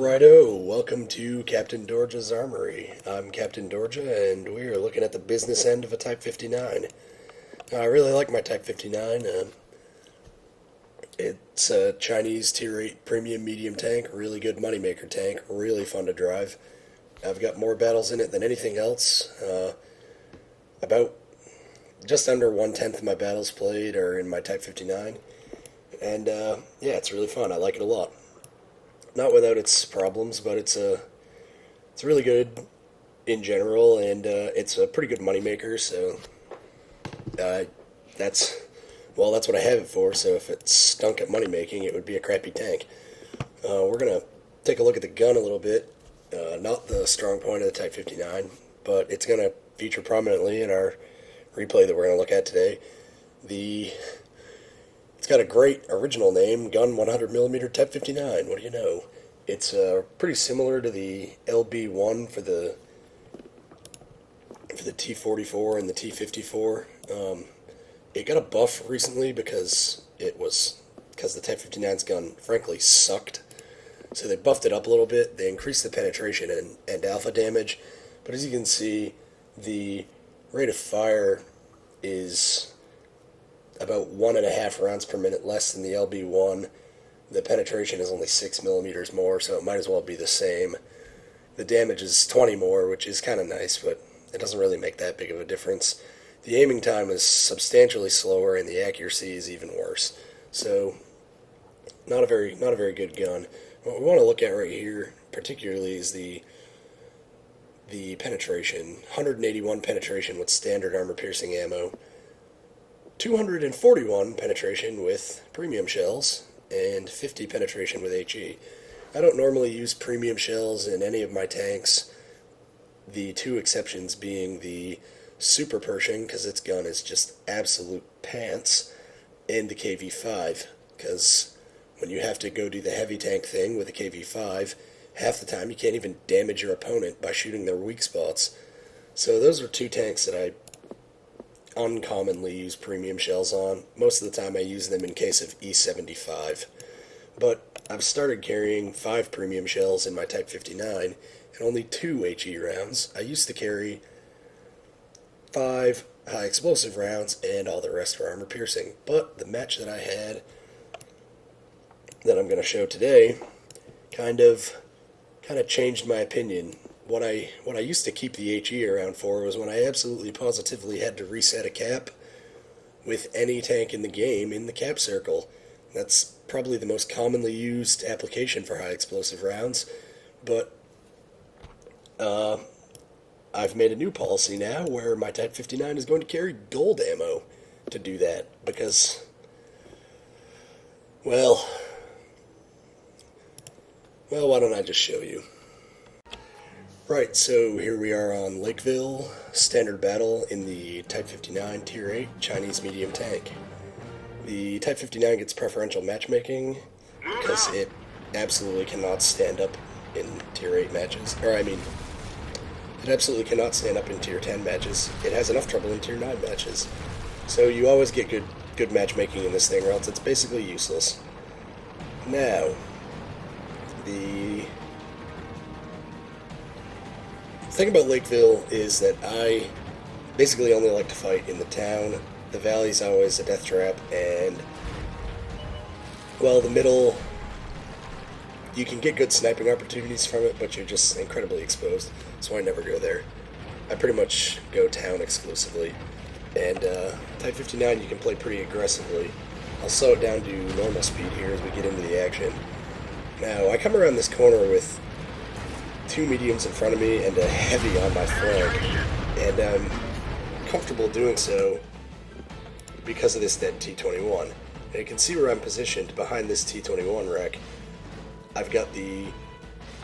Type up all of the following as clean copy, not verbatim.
Righto, welcome to Captain Dorja's Armory. I'm Captain Dorja, and we are looking at the business end of a Type 59. I really like my Type 59. It's a Chinese Tier 8 premium medium tank, really good moneymaker tank, really fun to drive. I've got more battles in it than anything else. About just under 1/10 of my battles played are in my Type 59. And yeah, it's really fun. I like it a lot. Not without its problems, but it's really good in general, and it's a pretty good moneymaker. So uh, that's that's what I have it for. So if it stunk at money making, it would be a crappy tank. We're gonna take a look at the gun a little bit. Not the strong point of the Type 59, but it's gonna feature prominently in our replay that we're gonna look at today. It's got a great original name, Gun 100mm Type 59. What do you know? It's pretty similar to the LB1 for the T44 and the T54. It got a buff recently because the Type 59's gun frankly sucked. So they buffed it up a little bit. They increased the penetration and alpha damage. But as you can see, the rate of fire is about 1.5 rounds per minute less than the LB1. The penetration is only 6mm more, so it might as well be the same. The damage is 20 more, which is kind of nice, but it doesn't really make that big of a difference. The aiming time is substantially slower, and the accuracy is even worse. So, not a very good gun. What we want to look at right here, particularly, is the penetration. 181 penetration with standard armor-piercing ammo. 241 penetration with premium shells, and 50 penetration with HE. I don't normally use premium shells in any of my tanks, the two exceptions being the Super Pershing, because its gun is just absolute pants, and the KV-5, because when you have to go do the heavy tank thing with the KV-5, half the time you can't even damage your opponent by shooting their weak spots. So those are two tanks that I uncommonly use premium shells on. Most of the time I use them in case of E75. But I've started carrying 5 premium shells in my Type 59 and only 2 HE rounds. I used to carry 5 high explosive rounds and all the rest for armor piercing. But the match that I had that I'm going to show today kind of changed my opinion. What I used to keep the HE around for was when I absolutely positively had to reset a cap with any tank in the game in the cap circle. That's probably the most commonly used application for high explosive rounds, but I've made a new policy now where my Type 59 is going to carry gold ammo to do that because, well, why don't I just show you? Right, so here we are on Lakeville, standard battle in the Type 59 Tier 8 Chinese medium tank. The Type 59 gets preferential matchmaking because it absolutely cannot stand up in Tier 8 matches. It absolutely cannot stand up in Tier 10 matches. It has enough trouble in Tier 9 matches. So you always get good matchmaking in this thing, or else it's basically useless. Now, the thing about Lakeville is that I basically only like to fight in the town. The valley's always a death trap, and, well, the middle, you can get good sniping opportunities from it, but you're just incredibly exposed, so I never go there. I pretty much go town exclusively, and Type 59 you can play pretty aggressively. I'll slow it down to normal speed here as we get into the action. Now, I come around this corner with 2 mediums in front of me and a heavy on my flank, and I'm comfortable doing so because of this dead T21. And you can see where I'm positioned behind this T21 wreck. I've got the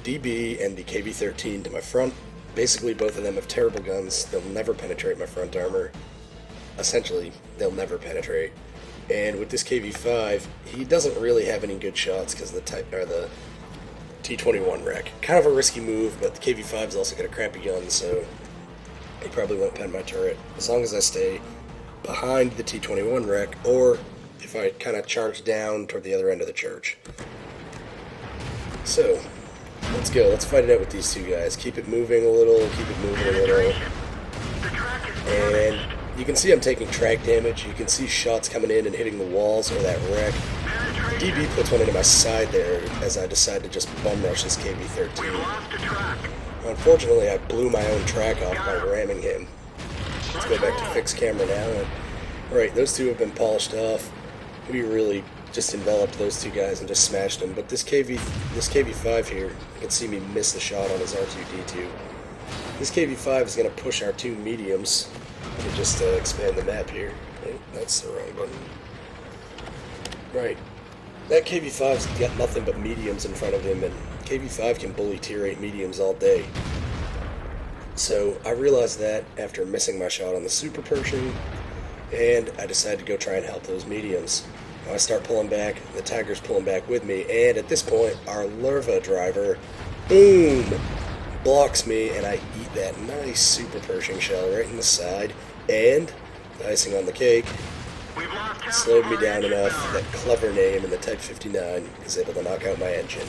DB and the KV-13 to my front. Basically, both of them have terrible guns. They'll never penetrate my front armor. Essentially, they'll never penetrate. And with this KV-5, he doesn't really have any good shots because the T21 wreck. Kind of a risky move, but the KV-5's also got a crappy gun, so he probably won't pen my turret. As long as I stay behind the T21 wreck, or if I kind of charge down toward the other end of the church. So, Let's go. Let's fight it out with these two guys. Keep it moving a little. Keep it moving a little. And you can see I'm taking track damage. You can see shots coming in and hitting the walls or that wreck. DB puts one into my side there as I decide to just bum rush this KV-13. Unfortunately, I blew my own track off by ramming him. Let's go back to fixed camera now. Alright, those two have been polished off. We really just enveloped those two guys and just smashed them. But this KV-5 here, you can see me miss the shot on his R2-D2. This KV-5 is going to push our two mediums. Let me just expand the map here. Oh, that's the wrong button. Right. That KV-5's got nothing but mediums in front of him, and KV-5 can bully tier 8 mediums all day. So I realized that after missing my shot on the Super Pershing, and I decided to go try and help those mediums. Now I start pulling back, the Tiger's pulling back with me, and at this point, our Lerva driver, boom, blocks me, and I eat that nice Super Pershing shell right in the side, and the icing on the cake, slowed me down enough that clever name in the Type 59 is able to knock out my engine.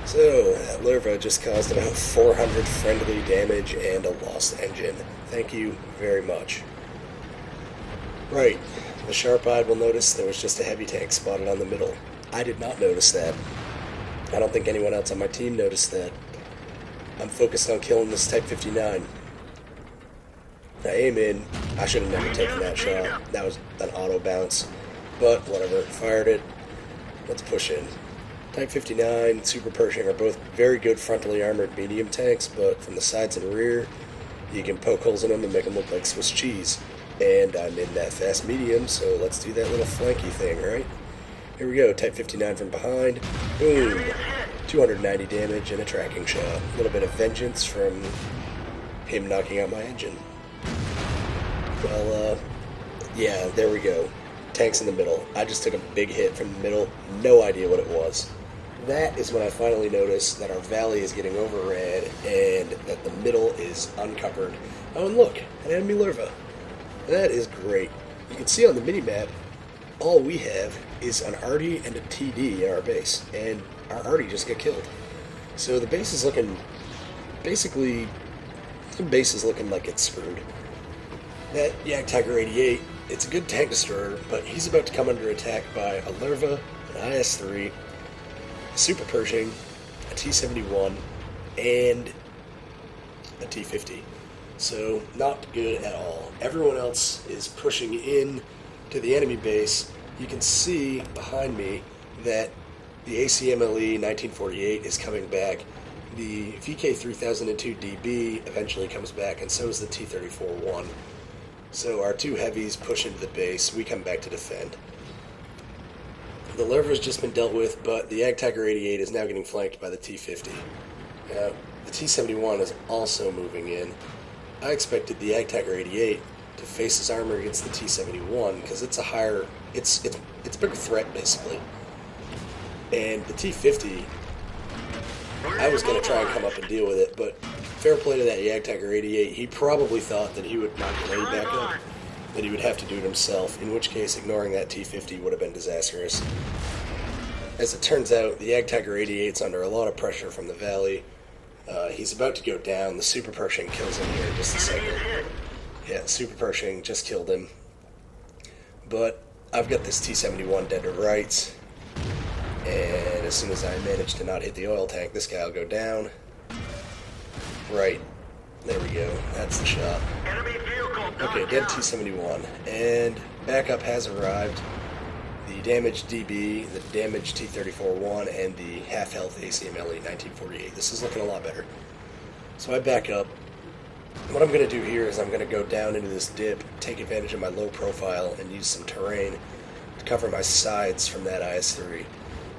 So, that Lerva just caused about 400 friendly damage and a lost engine. Thank you very much. Right, the sharp-eyed will notice there was just a heavy tank spotted on the middle. I did not notice that. I don't think anyone else on my team noticed that. I'm focused on killing this Type 59. I aim in. I should have never taken that shot. That was an auto bounce. But whatever. Fired it. Let's push in. Type 59, Super Pershing are both very good frontally armored medium tanks, but from the sides and rear, you can poke holes in them and make them look like Swiss cheese. And I'm in that fast medium, so let's do that little flanky thing, right? Here we go. Type 59 from behind. Boom. 290 damage and a tracking shot. A little bit of vengeance from him knocking out my engine. Well, yeah, there we go. Tanks in the middle. I just took a big hit from the middle. No idea what it was. That is when I finally noticed that our valley is getting overran and that the middle is uncovered. Oh, and look, an enemy Lerva. That is great. You can see on the mini-map, all we have is an Arty and a TD in our base, and our Arty just got killed. So the base is looking, basically, the base is looking like it's screwed. That Jagdtiger 88, it's a good tank destroyer, but he's about to come under attack by a Lerva, an IS-3, a Super Pershing, a T-71, and a T-50. So, not good at all. Everyone else is pushing in to the enemy base. You can see behind me that the ACMLE 1948 is coming back. The VK3002 DB eventually comes back, and so is the T-34-1. So our two heavies push into the base, we come back to defend. The Lerva's just been dealt with, but the Jagdtiger 88 is now getting flanked by the T-50. Now, the T-71 is also moving in. I expected the Jagdtiger 88 to face his armor against the T-71, because it's a higher, it's a bigger threat, basically. And the T-50, I was going to try and come up and deal with it, but fair play to that Jagdtiger 88, he probably thought that he would not lay back up, that he would have to do it himself, in which case ignoring that T-50 would have been disastrous. As it turns out, the Jagdtiger 88's under a lot of pressure from the valley. He's about to go down. The Super Pershing kills him here in just a second. Yeah, Super Pershing just killed him. But I've got this T-71 dead to rights, and as soon as I manage to not hit the oil tank, this guy will go down. Right. There we go. That's the shot. Okay, dead T-71. And backup has arrived. The damaged DB, the damaged T-34-1, and the half-health ACMLE 1948. This is looking a lot better. So I back up. What I'm going to do here is I'm going to go down into this dip, take advantage of my low profile, and use some terrain to cover my sides from that IS-3.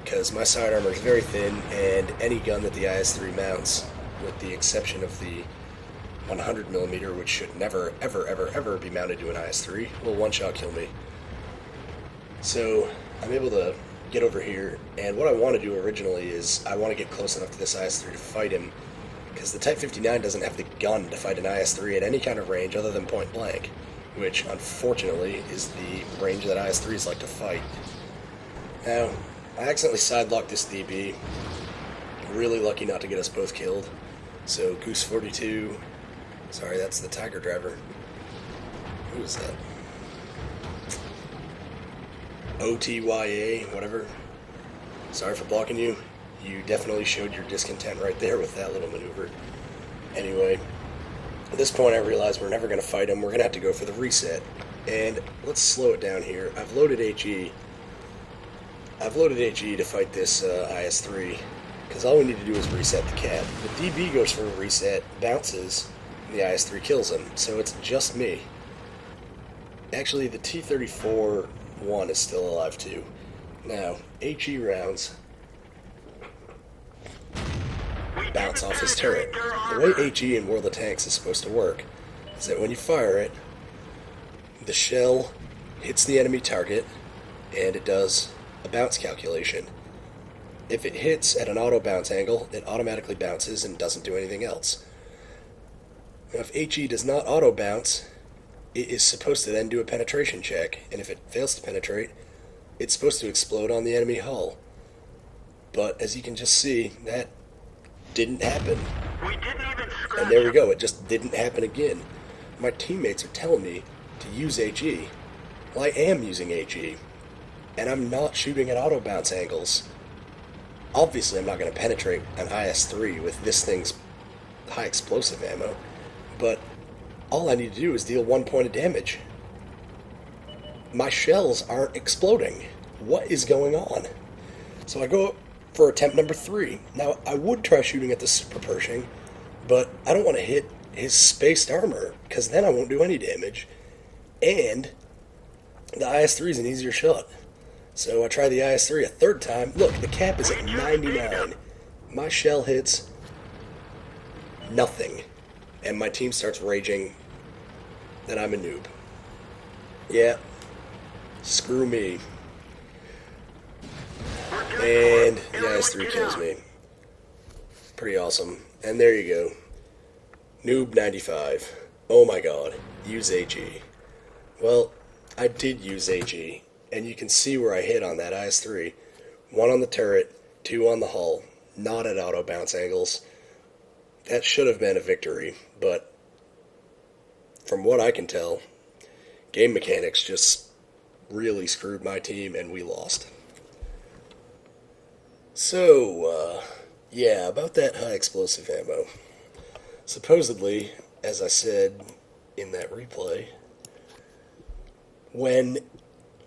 Because my side armor is very thin, and any gun that the IS-3 mounts, with the exception of the 100mm, which should never, ever, ever, ever be mounted to an IS-3, will one-shot kill me. So I'm able to get over here, and what I want to do originally is I want to get close enough to this IS-3 to fight him, because the Type 59 doesn't have the gun to fight an IS-3 at any kind of range other than point blank, which unfortunately is the range that IS-3s like to fight. Now, I accidentally sidelocked this DB, really lucky not to get us both killed. So Goose 42, sorry, that's the Tiger driver. Who is that? OTYA, whatever. Sorry for blocking you. You definitely showed your discontent right there with that little maneuver. Anyway, at this point I realize we're never going to fight him. We're going to have to go for the reset. And let's slow it down here. I've loaded HE. I've loaded HE to fight this IS-3, because all we need to do is reset the cat. The DB goes for a reset, bounces, and the IS-3 kills him. So it's just me. Actually, the T-34-1 is still alive too. Now, HE rounds bounce off his turret. The way HE in World of Tanks is supposed to work is that when you fire it, the shell hits the enemy target, and it does a bounce calculation. If it hits at an auto bounce angle, it automatically bounces and doesn't do anything else. Now, if HE does not auto bounce, it is supposed to then do a penetration check, and if it fails to penetrate, it's supposed to explode on the enemy hull. But as you can just see, that didn't happen. And there we go, it just didn't happen again. My teammates are telling me to use HE. Well, I am using HE, and I'm not shooting at auto bounce angles. Obviously, I'm not going to penetrate an IS-3 with this thing's high explosive ammo, but all I need to do is deal 1 point of damage. My shells aren't exploding. What is going on? So I go up for attempt number 3. Now, I would try shooting at the Super Pershing, but I don't want to hit his spaced armor, because then I won't do any damage. And the IS-3 is an easier shot. So I try the IS-3 a third time. Look, the cap is at 99. My shell hits nothing. And my team starts raging that I'm a noob. Yeah, screw me. And the IS-3 kills me. Pretty awesome. And there you go. Noob 95. Oh my god. Use HE. Well, I did use HE. And you can see where I hit on that IS-3. 1 on the turret, 2 on the hull. Not at auto bounce angles. That should have been a victory, but from what I can tell, game mechanics just really screwed my team and we lost. So, yeah, about that high explosive ammo. Supposedly, as I said in that replay, when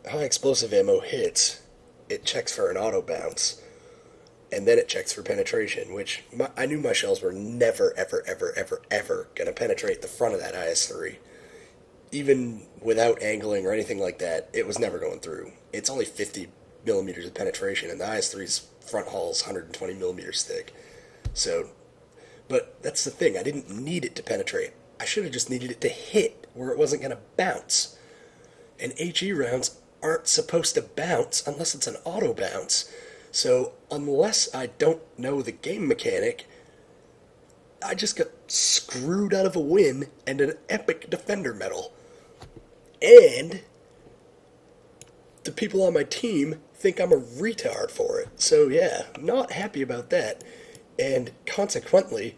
high explosive ammo hits, it checks for an auto bounce, and then it checks for penetration, which I knew my shells were never, ever, ever, ever, ever going to penetrate the front of that IS-3. Even without angling or anything like that, it was never going through. It's only 50 millimeters of penetration, and the IS-3's front hull is 120 millimeters thick. So, but that's the thing, I didn't need it to penetrate. I should have just needed it to hit where it wasn't going to bounce. And HE rounds aren't supposed to bounce unless it's an auto bounce. So unless I don't know the game mechanic, I just got screwed out of a win and an epic defender medal. And the people on my team think I'm a retard for it. So yeah, not happy about that. And consequently,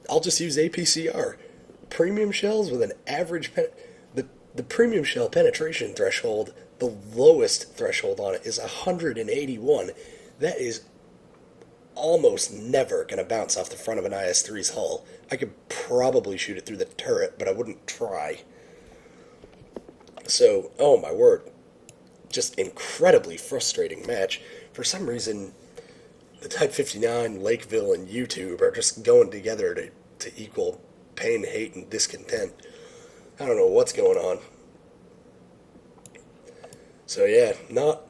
I'll just use APCR. Premium shells with an average the premium shell penetration threshold, the lowest threshold on it is 181. That is almost never going to bounce off the front of an IS-3's hull. I could probably shoot it through the turret, but I wouldn't try. So, oh my word, just incredibly frustrating match. For some reason, the Type 59, Lakeville, and YouTube are just going together to equal pain, hate, and discontent. I don't know what's going on. So yeah, not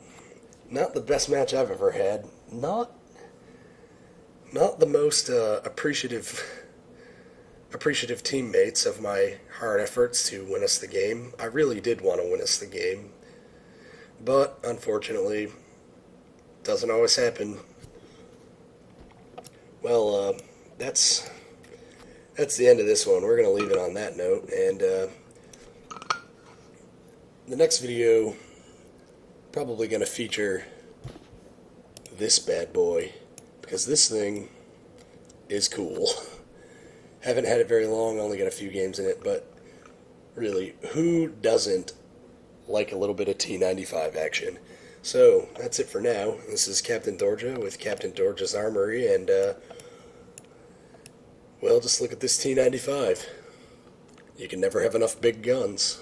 the best match I've ever had. Not the most appreciative teammates of my hard efforts to win us the game. I really did want to win us the game, but unfortunately, doesn't always happen. Well, that's the end of this one. We're going to leave it on that note, and the next video probably going to feature this bad boy, because this thing is cool. Haven't had it very long, only got a few games in it, but really, who doesn't like a little bit of T95 action? So, that's it for now. This is Captain Dorja with Captain Dorja's Armory, and, well, just look at this T95. You can never have enough big guns.